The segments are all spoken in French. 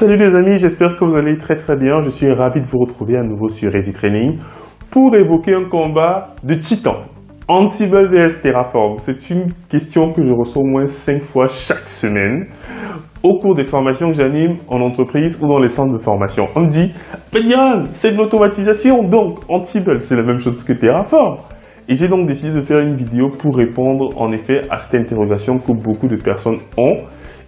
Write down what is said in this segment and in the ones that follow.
Salut les amis, j'espère que vous allez très bien. Je suis ravi de vous retrouver à nouveau sur Easy Training pour évoquer un combat de titans. Ansible vs Terraform, c'est une question que je reçois au moins 5 fois chaque semaine au cours des formations que j'anime en entreprise ou dans les centres de formation. On me dit, mais Diran, c'est de l'automatisation, donc Ansible c'est la même chose que Terraform. Et j'ai donc décidé de faire une vidéo pour répondre en effet à cette interrogation que beaucoup de personnes ont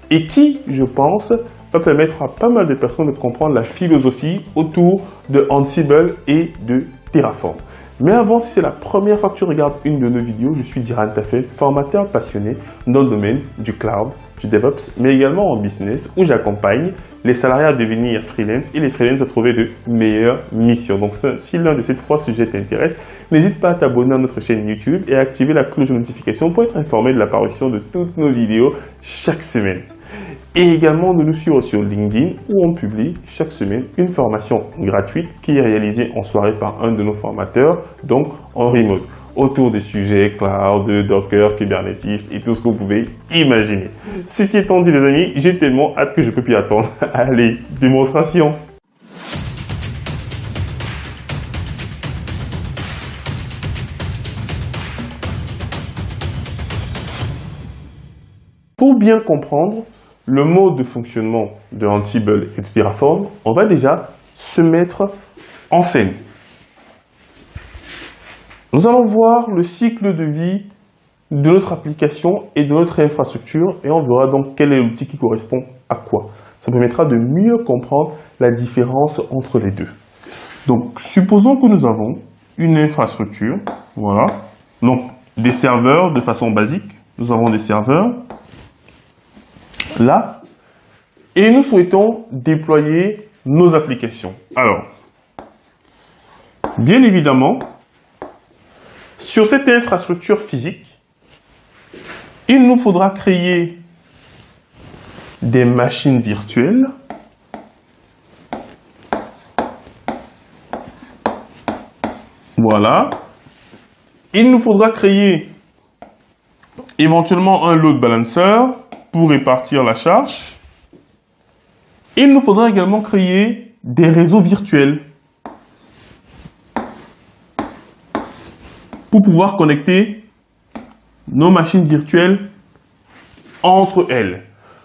et qui, je pense, va permettre à pas mal de personnes de comprendre la philosophie autour de Ansible et de Terraform. Mais avant, si c'est la première fois que tu regardes une de nos vidéos, je suis Diran Tafel, formateur passionné dans le domaine du cloud, du DevOps, mais également en business, où j'accompagne les salariés à devenir freelance et les freelances à trouver de meilleures missions. Donc, si l'un de ces 3 sujets t'intéresse, n'hésite pas à t'abonner à notre chaîne YouTube et à activer la cloche de notification pour être informé de l'apparition de toutes nos vidéos chaque semaine. Et également de nous suivre sur LinkedIn où on publie chaque semaine une formation gratuite qui est réalisée en soirée par un de nos formateurs, donc en remote, autour des sujets cloud, Docker, Kubernetes et tout ce que vous pouvez imaginer. Ceci étant dit les amis, j'ai tellement hâte que je peux plus attendre. Allez, démonstration! Pour bien comprendre le mode de fonctionnement de Ansible et de Terraform, on va déjà se mettre en scène. Nous allons voir le cycle de vie de notre application et de notre infrastructure et on verra donc quel est l'outil qui correspond à quoi. Ça permettra de mieux comprendre la différence entre les deux. Donc, supposons que nous avons une infrastructure, voilà, donc des serveurs de façon basique. Nous avons des serveurs là, et nous souhaitons déployer nos applications. Alors, bien évidemment, sur cette infrastructure physique, il nous faudra créer des machines virtuelles voilà. Il nous faudra créer éventuellement un load balancer pour répartir la charge. Il nous faudra également créer des réseaux virtuels pour pouvoir connecter nos machines virtuelles entre elles.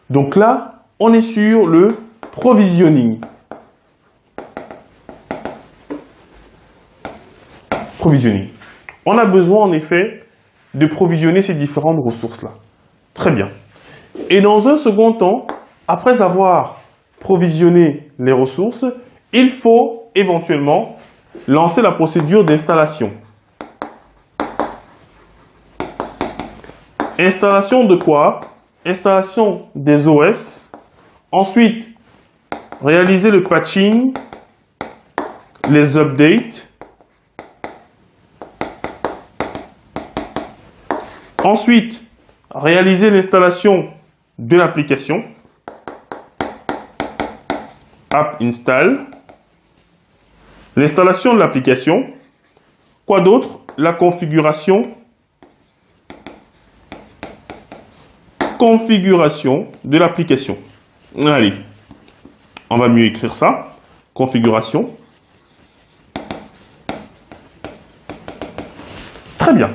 Donc là, on est sur le provisioning. On a besoin en effet de provisionner ces différentes ressources-là. Très bien. Et dans un second temps, après avoir provisionné les ressources, il faut éventuellement lancer la procédure d'installation. Installation de quoi? Installation des OS. Ensuite, réaliser le patching, les updates. Ensuite, réaliser l'installation de l'application. App install. L'installation de l'application. Quoi d'autre? La configuration. Configuration de l'application. Allez, on va mieux écrire ça. Configuration. Très bien.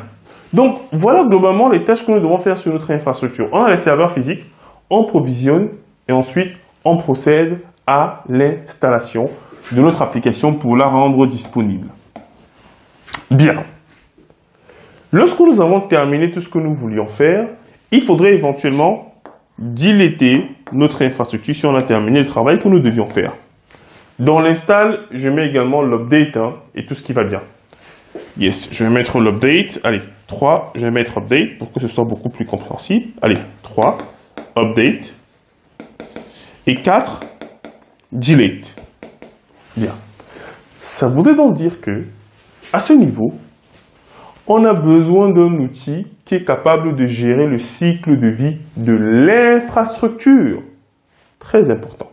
Donc, voilà globalement les tâches que nous devons faire sur notre infrastructure. On a les serveurs physiques, on provisionne et ensuite on procède à l'installation de notre application pour la rendre disponible. Bien. Lorsque nous avons terminé tout ce que nous voulions faire, il faudrait éventuellement dilater notre infrastructure si on a terminé le travail que nous devions faire. Dans l'install, je mets également l'update et tout ce qui va bien. Yes, je vais mettre l'update. Allez, 3, je vais mettre update pour que ce soit beaucoup plus compréhensible. Allez, 3, update. Et 4, delete. Bien. Ça voudrait donc dire que, à ce niveau, on a besoin d'un outil qui est capable de gérer le cycle de vie de l'infrastructure. Très important.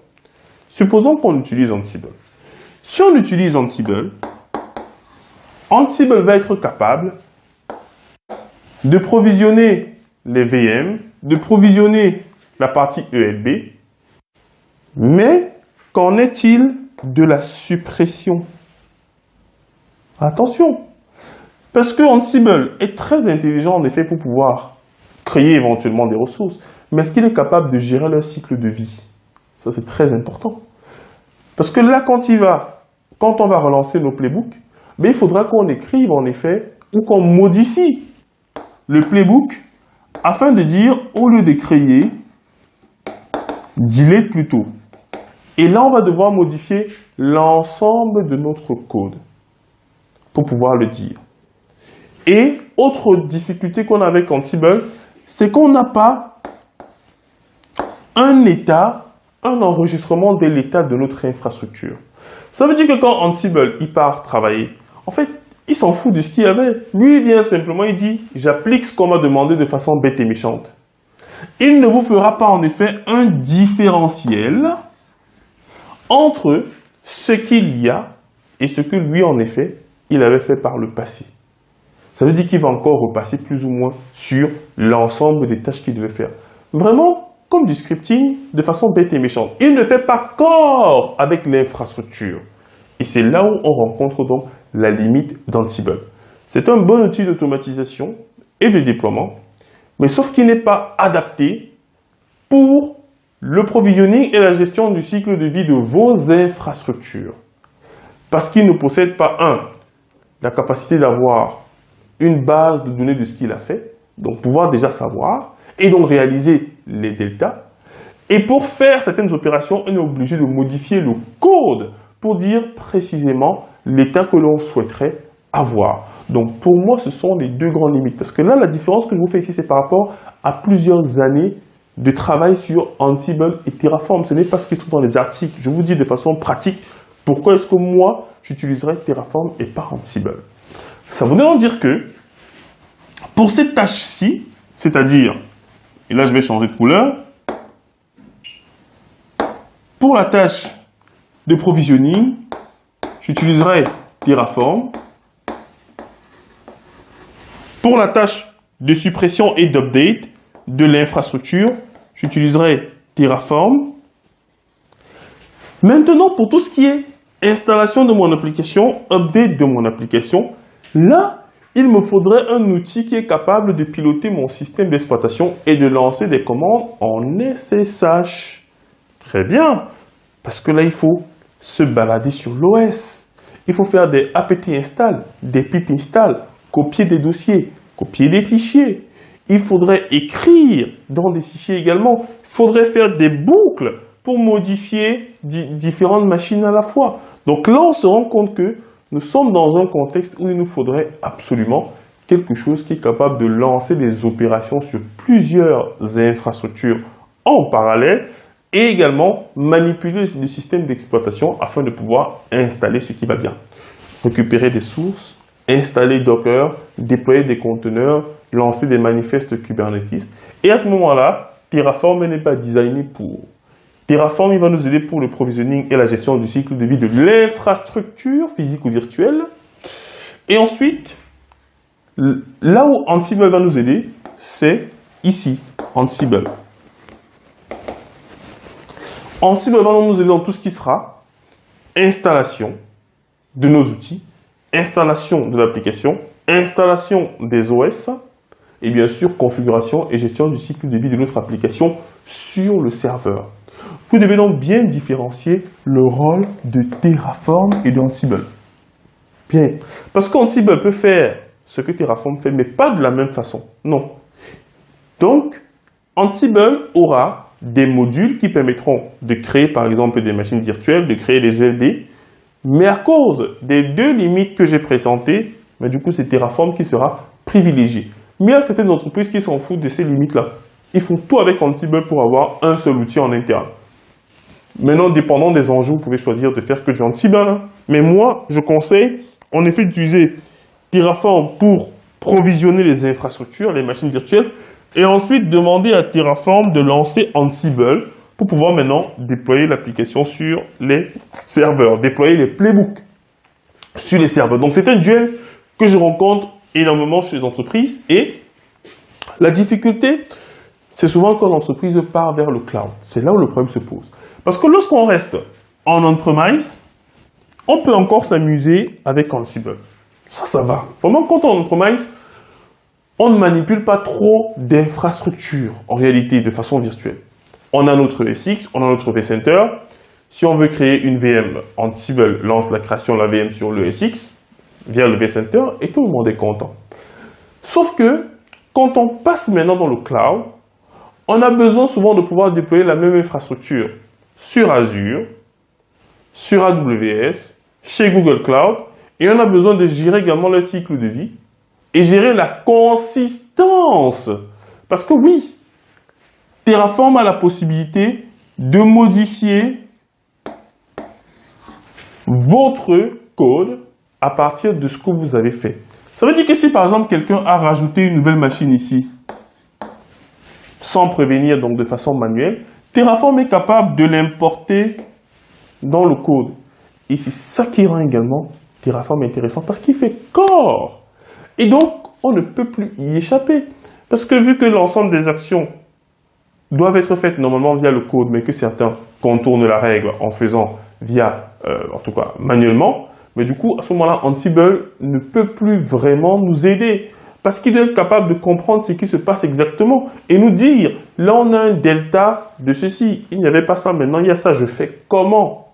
Supposons qu'on utilise Ansible. Si on utilise Ansible, Ansible va être capable de provisionner les VM, de provisionner la partie ELB, mais Qu'en est-il de la suppression? Attention, parce que Ansible est très intelligent en effet pour pouvoir créer éventuellement des ressources, mais est-ce qu'il est capable de gérer leur cycle de vie? Ça, c'est très important. Parce que là, quand on va relancer nos playbooks, mais il faudra qu'on écrive en effet ou qu'on modifie le playbook afin de dire, au lieu de créer, delete plutôt. Et là, on va devoir modifier l'ensemble de notre code pour pouvoir le dire. Et autre difficulté qu'on a avec Ansible, c'est qu'on n'a pas un état, un enregistrement de l'état de notre infrastructure. Ça veut dire que quand Ansible il part travailler, en fait, il s'en fout de ce qu'il y avait. Lui, il vient simplement, il dit, j'applique ce qu'on m'a demandé de façon bête et méchante. Il ne vous fera pas en effet un différentiel entre ce qu'il y a et ce que lui, en effet, il avait fait par le passé. Ça veut dire qu'il va encore repasser plus ou moins sur l'ensemble des tâches qu'il devait faire. Vraiment, comme du scripting, de façon bête et méchante. Il ne fait pas corps avec l'infrastructure. Et c'est là où on rencontre donc la limite d'Ansible. C'est un bon outil d'automatisation et de déploiement, mais sauf qu'il n'est pas adapté pour le provisioning et la gestion du cycle de vie de vos infrastructures. Parce qu'il ne possède pas, la capacité d'avoir une base de données de ce qu'il a fait, donc pouvoir déjà savoir, et donc réaliser les deltas. Et pour faire certaines opérations, on est obligé de modifier le code pour dire précisément l'état que l'on souhaiterait avoir. Donc pour moi, ce sont les deux grandes limites. Parce que là, la différence que je vous fais ici, c'est par rapport à plusieurs années de travail sur Ansible et Terraform. Ce n'est pas ce qui se trouve dans les articles. Je vous dis de façon pratique pourquoi est-ce que moi, j'utiliserais Terraform et pas Ansible. Ça voudrait donc dire que pour cette tâche-ci, c'est-à-dire, et là je vais changer de couleur, pour la tâche de provisioning, j'utiliserai Terraform. Pour la tâche de suppression et d'update de l'infrastructure, j'utiliserai Terraform. Maintenant, pour tout ce qui est installation de mon application, update de mon application, là, il me faudrait un outil qui est capable de piloter mon système d'exploitation et de lancer des commandes en SSH. Très bien, parce que là, il faut se balader sur l'OS. Il faut faire des apt install, des pip install, copier des dossiers, copier des fichiers. Il faudrait écrire dans des fichiers également. Il faudrait faire des boucles pour modifier différentes machines à la fois. Donc là, on se rend compte que nous sommes dans un contexte où il nous faudrait absolument quelque chose qui est capable de lancer des opérations sur plusieurs infrastructures en parallèle et également manipuler le système d'exploitation afin de pouvoir installer ce qui va bien. Récupérer des sources, installer Docker, déployer des conteneurs, lancer des manifestes Kubernetes. Et à ce moment-là, Terraform n'est pas designé pour. Terraform, il va nous aider pour le provisioning et la gestion du cycle de vie de l'infrastructure physique ou virtuelle. Et ensuite, là où Ansible va nous aider, c'est ici, Ansible. Ansible va nous aider dans tout ce qui sera installation de nos outils, installation de l'application, installation des OS, et bien sûr configuration et gestion du cycle de vie de notre application sur le serveur. Vous devez donc bien différencier le rôle de Terraform et d'Ansible. Bien, parce qu'Ansible peut faire ce que Terraform fait, mais pas de la même façon. Non. Donc, Ansible aura des modules qui permettront de créer par exemple des machines virtuelles, de créer des ELD, mais à cause des deux limites que j'ai présentées, mais du coup c'est Terraform qui sera privilégié. Mais il y a certaines entreprises qui s'en foutent de ces limites-là. Ils font tout avec Ansible pour avoir un seul outil en interne. Maintenant, dépendant des enjeux, vous pouvez choisir de faire que du Ansible. Mais moi, je conseille en effet d'utiliser Terraform pour provisionner les infrastructures, les machines virtuelles, et ensuite demander à Terraform de lancer Ansible pour pouvoir maintenant déployer l'application sur les serveurs, déployer les playbooks sur les serveurs. Donc c'est un duel que je rencontre énormément chez les entreprises et la difficulté, c'est souvent quand l'entreprise part vers le cloud. C'est là où le problème se pose. Parce que lorsqu'on reste en on-premise, on peut encore s'amuser avec Ansible. Ça va. Vraiment, quand on est on-premise, on ne manipule pas trop d'infrastructures, en réalité, de façon virtuelle. On a notre VSX, on a notre vCenter. Si on veut créer une VM, Ansible lance la création de la VM sur le SX via le vCenter et tout le monde est content. Sauf que, quand on passe maintenant dans le cloud, on a besoin souvent de pouvoir déployer la même infrastructure sur Azure, sur AWS, chez Google Cloud, et on a besoin de gérer également le cycle de vie et gérer la consistance. Parce que oui, Terraform a la possibilité de modifier votre code à partir de ce que vous avez fait. Ça veut dire que si par exemple quelqu'un a rajouté une nouvelle machine ici, sans prévenir, donc de façon manuelle, Terraform est capable de l'importer dans le code. Et c'est ça qui rend également Terraform intéressant, parce qu'il fait corps. Et donc, on ne peut plus y échapper. Parce que vu que l'ensemble des actions doivent être faites normalement via le code, mais que certains contournent la règle en faisant via, en tout cas, manuellement, mais du coup, à ce moment-là, Ansible ne peut plus vraiment nous aider. Parce qu'il doit être capable de comprendre ce qui se passe exactement et nous dire, là on a un delta de ceci, il n'y avait pas ça, maintenant il y a ça, je fais comment?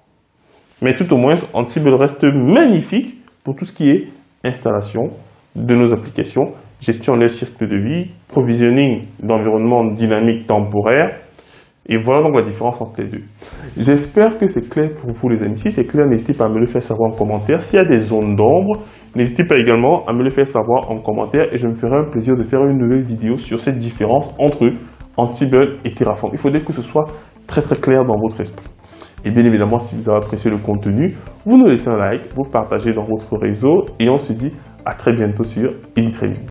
Mais tout au moins, Ansible reste magnifique pour tout ce qui est installation de nos applications, gestion des cycles de vie, provisioning d'environnement dynamique temporaire. Et voilà donc la différence entre les deux. J'espère que c'est clair pour vous les amis. Si c'est clair, n'hésitez pas à me le faire savoir en commentaire. S'il y a des zones d'ombre, n'hésitez pas également à me le faire savoir en commentaire et je me ferai un plaisir de faire une nouvelle vidéo sur cette différence entre Ansible et Terraform. Il faudrait que ce soit très clair dans votre esprit. Et bien évidemment, si vous avez apprécié le contenu, vous nous laissez un like, vous partagez dans votre réseau et on se dit à très bientôt sur EasyTraining.